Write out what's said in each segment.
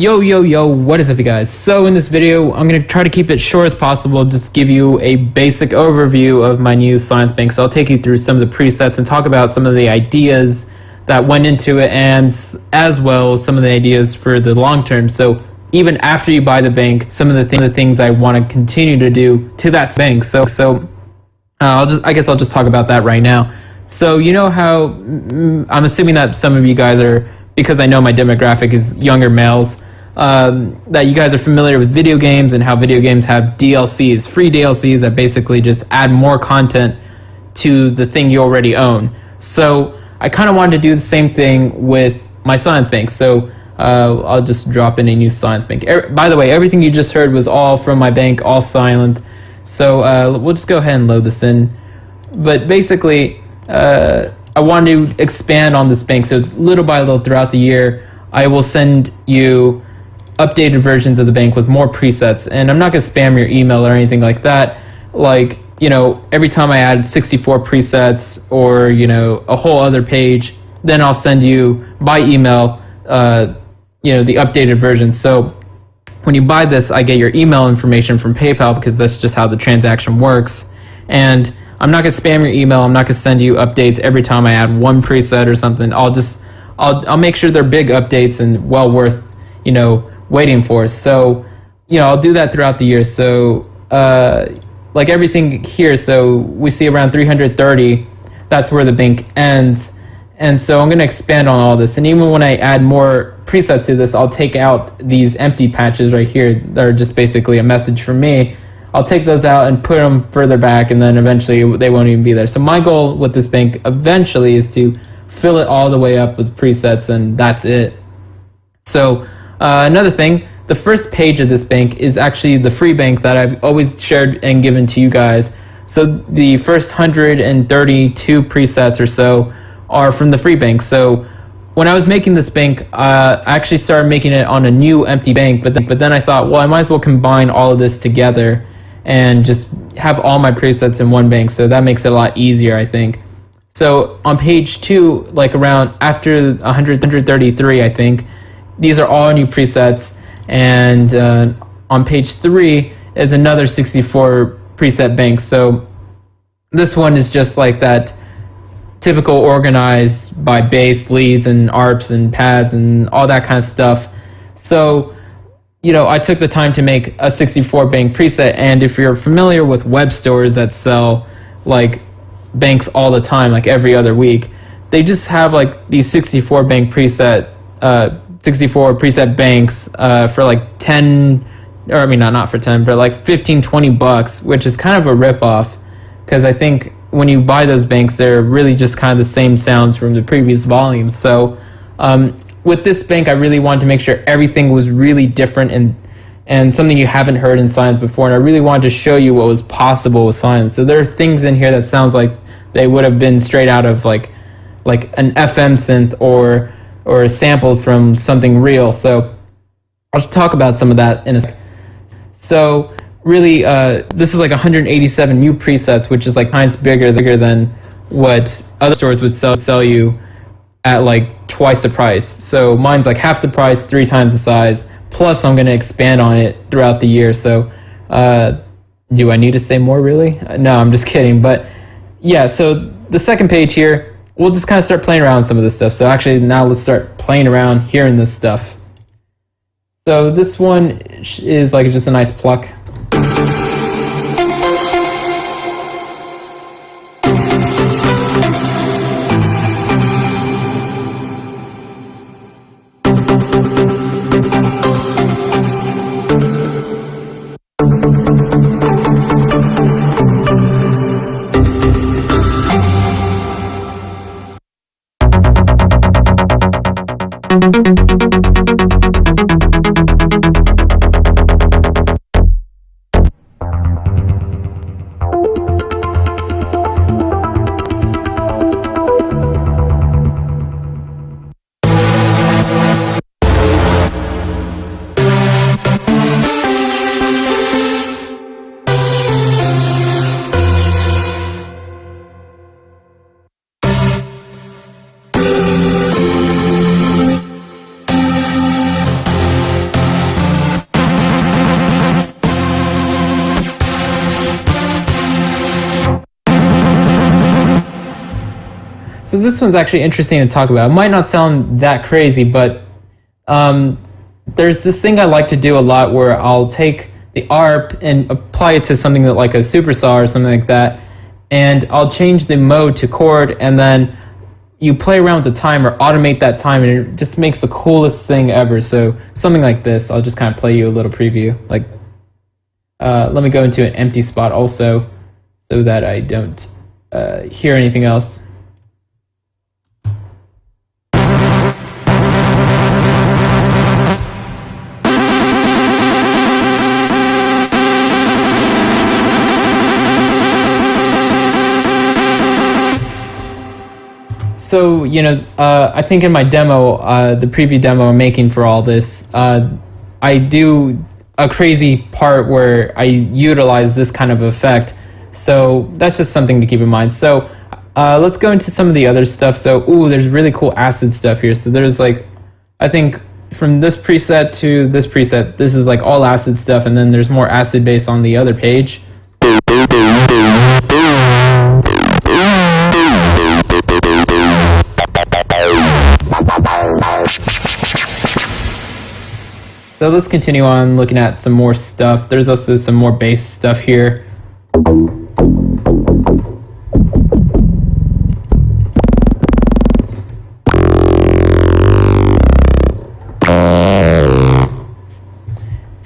Yo, what is up, you guys? So in this video, I'm going to try to keep it short as possible, just give you a basic overview of my new Sylenth bank. So I'll take you through some of the presets and talk about some of the ideas that went into it, and as well some of the ideas for the long term. So even after you buy the bank, some of the things I want to continue to do to that bank. I guess I'll just talk about that right now. So you know how I'm assuming that some of you guys are, because I know my demographic is younger males, that you guys are familiar with video games and how video games have DLCs, free DLCs that basically just add more content to the thing you already own. So I kind of wanted to do the same thing with my Sylenth bank. So I'll just drop in a new Sylenth bank. By the way, everything you just heard was all from my bank, all Sylenth. So we'll just go ahead and load this in. But basically, I want to expand on this bank, so little by little throughout the year, I will send you updated versions of the bank with more presets, and I'm not going to spam your email or anything like that. Like, you know, every time I add 64 presets or, you know, a whole other page, then I'll send you by email, you know, the updated version. So when you buy this, I get your email information from PayPal because that's just how the transaction works. And I'm not going to spam your email. I'm not going to send you updates every time I add one preset or something. I'll make sure they're big updates and well worth, you know, waiting for. So, you know, I'll do that throughout the year. So, like everything here, so we see around 330, that's where the bank ends. And so I'm going to expand on all this. And even when I add more presets to this, I'll take out these empty patches right here that are just basically a message from me. I'll take those out and put them further back, and then eventually they won't even be there. So my goal with this bank eventually is to fill it all the way up with presets, and that's it. So another thing, the first page of this bank is actually the free bank that I've always shared and given to you guys. So the first 132 presets or so are from the free bank. So when I was making this bank, I actually started making it on a new empty bank, but then I thought, well, I might as well combine all of this together and just have all my presets in one bank. So that makes it a lot easier, I think. So on page 2, like around after 133, I think, these are all new presets. And on page 3 is another 64 preset bank. So this one is just like that typical organized by base, leads, and ARPs and pads and all that kind of stuff. So, you know, I took the time to make a 64 bank preset, and if you're familiar with web stores that sell like banks all the time, like every other week, they just have like these 64 preset banks for like 10, or I mean not for 10, but like 15, 20 bucks, which is kind of a ripoff, because I think when you buy those banks, they're really just kind of the same sounds from the previous volumes. So with this bank, I really wanted to make sure everything was really different and something you haven't heard in Sylenth before. And I really wanted to show you what was possible with Sylenth. So there are things in here that sounds like they would have been straight out of like an FM synth or sampled from something real. So I'll talk about some of that in a second. So really, this is like 187 new presets, which is like times bigger than what other stores would sell you at like twice the price. So mine's like half the price, 3 times the size. Plus, I'm going to expand on it throughout the year. So, do I need to say more, really? No, I'm just kidding. But yeah, so the second page here, we'll just kind of start playing around with some of this stuff. So actually, now let's start playing around hearing this stuff. So this one is like just a nice pluck. So this one's actually interesting to talk about. It might not sound that crazy, but there's this thing I like to do a lot where I'll take the ARP and apply it to something that, like a supersaw or something like that, and I'll change the mode to chord, and then you play around with the timer, automate that time, and it just makes the coolest thing ever. So something like this, I'll just kind of play you a little preview. Like, let me go into an empty spot also, so that I don't hear anything else. So, you know, I think in my demo, the preview demo I'm making for all this, I do a crazy part where I utilize this kind of effect. So that's just something to keep in mind. So let's go into some of the other stuff. So, there's really cool acid stuff here. So there's like, I think from this preset to this preset, this is like all acid stuff. And then there's more acid bass on the other page. So let's continue on looking at some more stuff. There's also some more bass stuff here.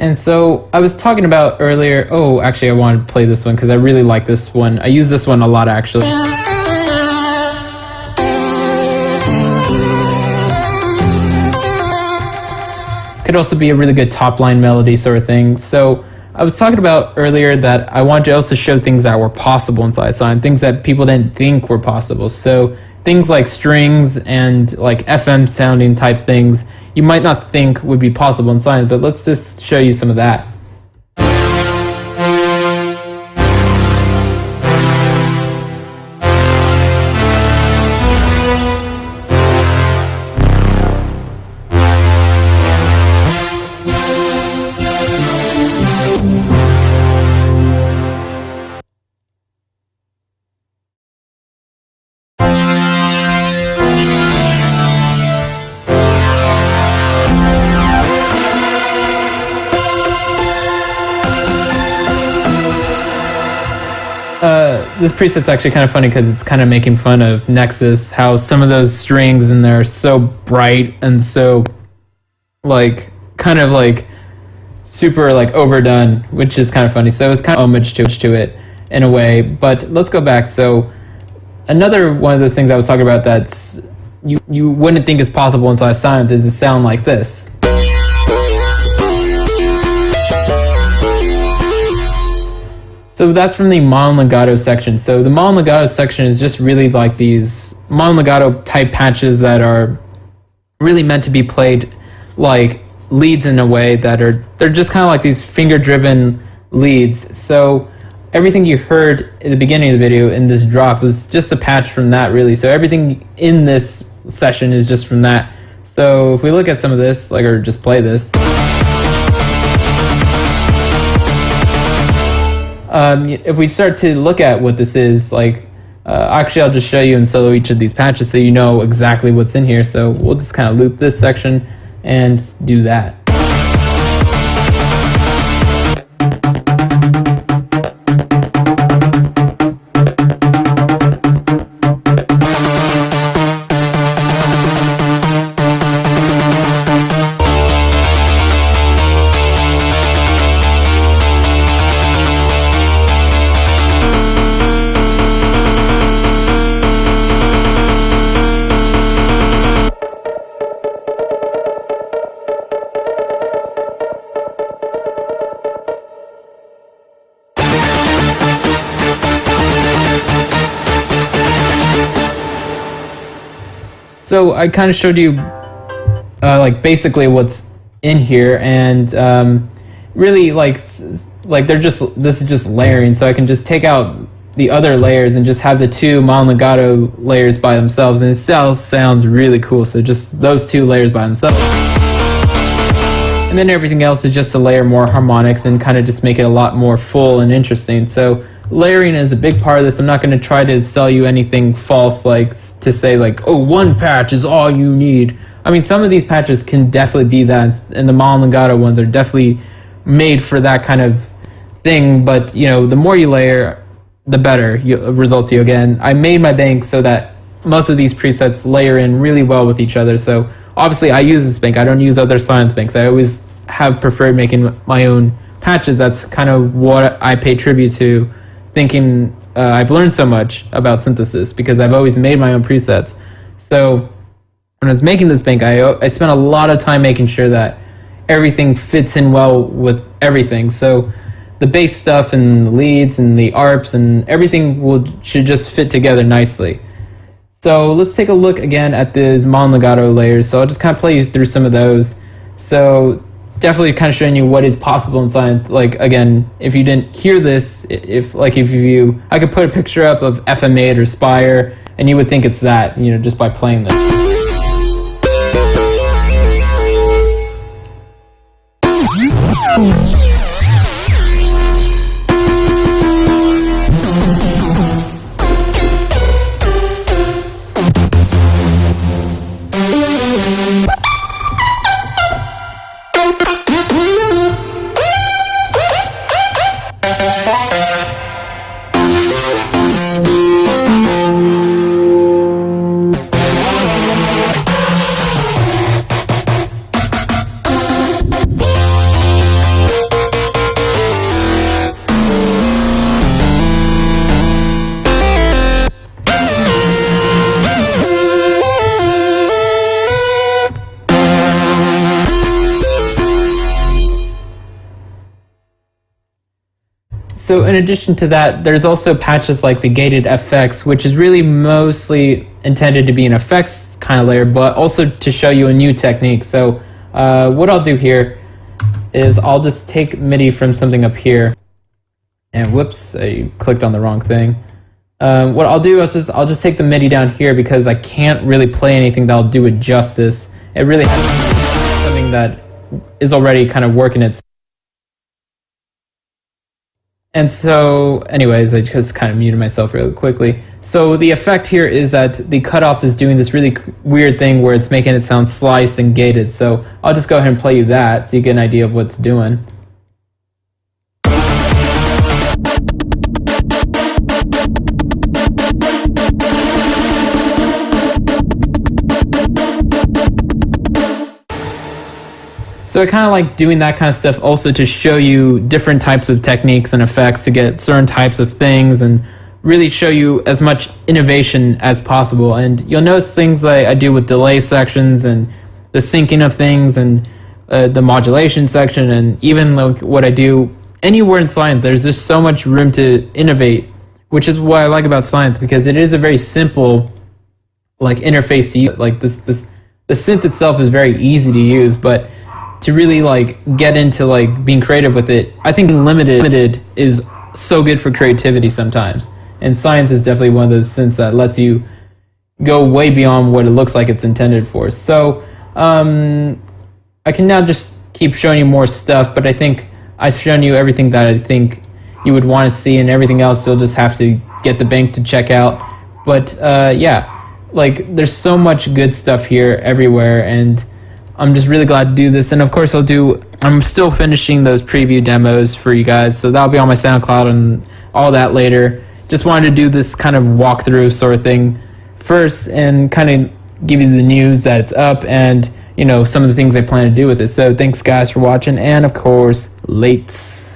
And so I was talking about earlier, actually I wanted to play this one because I really like this one. I use this one a lot actually. Could also be a really good top line melody sort of thing. So I was talking about earlier that I wanted to also show things that were possible inside Sylenth, things that people didn't think were possible. So things like strings and like FM sounding type things you might not think would be possible in Sylenth, but let's just show you some of that. This preset's actually kind of funny because it's kind of making fun of Nexus, how some of those strings in there are so bright and so like kind of like super like overdone, which is kind of funny. So it's kind of homage to it in a way. But let's go back. So another one of those things I was talking about that's you wouldn't think is possible inside Sylenth is a sound like this. So that's from the mono legato section. So the mono legato section is just really like these mono legato type patches that are really meant to be played like leads in a way that they're just kind of like these finger driven leads. So everything you heard at the beginning of the video in this drop was just a patch from that really. So everything in this session is just from that. So if we look at some of this, like, or just play this. If we start to look at what this is, like, actually I'll just show you in solo each of these patches so you know exactly what's in here. So we'll just kind of loop this section and do that. So I kind of showed you like basically what's in here, and really like this is just layering. So I can just take out the other layers and just have the two mono legato layers by themselves, and it still sounds really cool. So just those two layers by themselves, and then everything else is just to layer more harmonics and kind of just make it a lot more full and interesting. So layering is a big part of this. I'm not going to try to sell you anything false, like to say like, oh, one patch is all you need. I mean, some of these patches can definitely be that, and the Mal Legato ones are definitely made for that kind of thing. But the more you layer, the better results you get. And I made my bank so that most of these presets layer in really well with each other. So obviously I use this bank. I don't use other Sylenth banks. I always have preferred making my own patches. That's kind of what I pay tribute to, thinking I've learned so much about synthesis because I've always made my own presets. So when I was making this bank, I spent a lot of time making sure that everything fits in well with everything. So the base stuff and the leads and the ARPs and everything should just fit together nicely. So let's take a look again at these Mal Legato layers. So I'll just kind of play you through some of those. So definitely kind of showing you what is possible in Sylenth. Like again, if you didn't hear this, I could put a picture up of FM8 or Spire, and you would think it's that, just by playing this. So in addition to that, there's also patches like the gated FX, which is really mostly intended to be an effects kind of layer, but also to show you a new technique. So what I'll do here is I'll just take MIDI from something up here. And whoops, I clicked on the wrong thing. What I'll do is I'll just take the MIDI down here because I can't really play anything that'll do it justice. It really has to be something that is already kind of working its. And so, anyways, I just kind of muted myself really quickly. So the effect here is that the cutoff is doing this really weird thing where it's making it sound sliced and gated. So I'll just go ahead and play you that so you get an idea of what's doing. So I kind of like doing that kind of stuff also to show you different types of techniques and effects to get certain types of things and really show you as much innovation as possible. And you'll notice things like I do with delay sections and the syncing of things and the modulation section, and even like what I do anywhere in Sylenth. There's just so much room to innovate, which is what I like about Sylenth, because it is a very simple like interface to use. Like the synth itself is very easy to use, but to really like get into like being creative with it, I think limited is so good for creativity sometimes. And Sylenth is definitely one of those synths that lets you go way beyond what it looks like it's intended for. So I can now just keep showing you more stuff, but I think I've shown you everything that I think you would want to see, and everything else you'll just have to get the bank to check out. But yeah, like there's so much good stuff here everywhere, and I'm just really glad to do this. And of course I'm still finishing those preview demos for you guys, so that'll be on my SoundCloud and all that later. Just wanted to do this kind of walkthrough sort of thing first and kind of give you the news that it's up and some of the things I plan to do with it. So thanks guys for watching, and of course, lates.